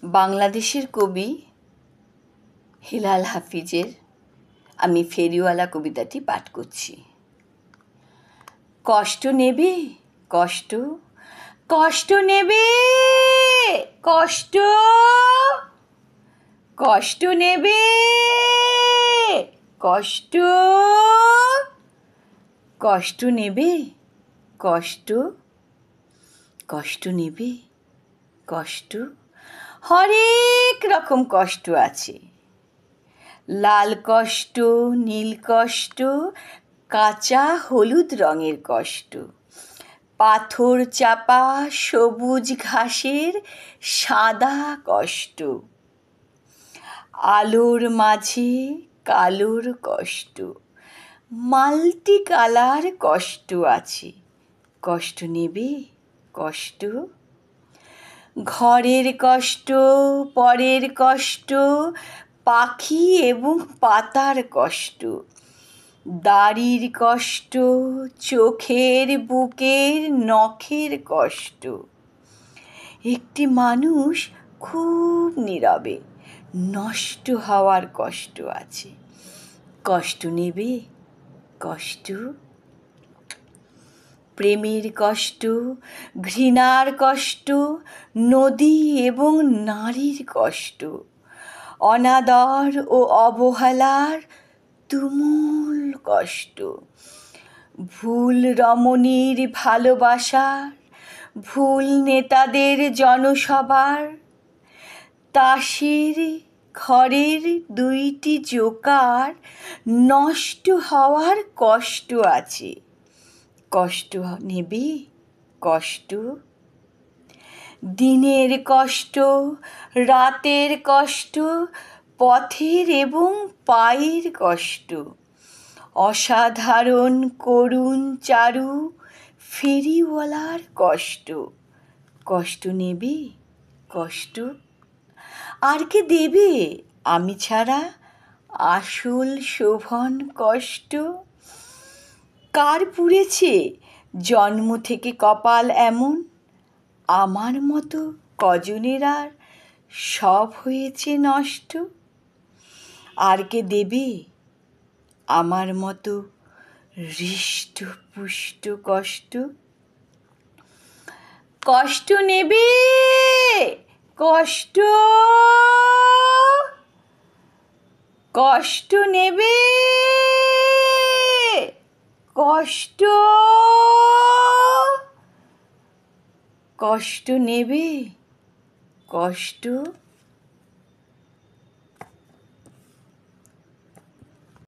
বাংলাদেশের কবি হেলাল হাফিজের আমি ফেরিওয়ালা কবিতাটি পাঠ করছি। কষ্ট নেবে, কষ্ট, কষ্ট নেবে, কষ্ট, কষ্ট নেবে, কষ্ট, কষ্ট নেবে, কষ্ট, কষ্ট নেবে, কষ্ট। হরেক রকম কষ্ট আছে, লাল কষ্ট, নীল কষ্ট, কাঁচা হলুদ রঙের কষ্ট, পাথর চাপা সবুজ ঘাসের সাদা কষ্ট, আলোর মাঝে কালোর কষ্ট, মাল্টি কালার কষ্ট আছে। কষ্ট নেবে, কষ্ট, ঘরের কষ্ট, পরের কষ্ট, পাখি এবং পাতার কষ্ট, দাড়ির কষ্ট, চোখের বুকের নখের কষ্ট। একটি মানুষ খুব নীরবে, নষ্ট হওয়ার কষ্ট আছে। কষ্ট নেবে, কষ্ট, প্রেমের কষ্ট, ঘৃণার কষ্ট, নদী এবং নারীর কষ্ট, অনাদর ও অবহেলার তুমুল কষ্ট, ভুল রমণীর ভালোবাসার, ভুল নেতাদের জনসভার, তাসের ঘরের দুইটি জোকার নষ্ট হওয়ার কষ্ট আছে। কষ্ট নেবে, কষ্ট, দিনের কষ্ট, রাতের কষ্ট, পথের এবং পায়ের কষ্ট, অসাধারণ করুণ চারু ফেরিওয়ালার কষ্ট। কষ্ট নেবে, কষ্ট, আর কে দেবে আমি ছাড়া আসল শোভন কষ্ট? কার পুড়েছে জন্ম থেকে কপাল এমন, আমার মতো কজনের আর সব হয়েছে নষ্ট? আর কে দেবে আমার মতো হৃষ্ট পুষ্ট কষ্ট? কষ্ট নেবে, কষ্ট, কষ্ট নেবে, কষ্ট, কষ্ট নেবে, কষ্ট।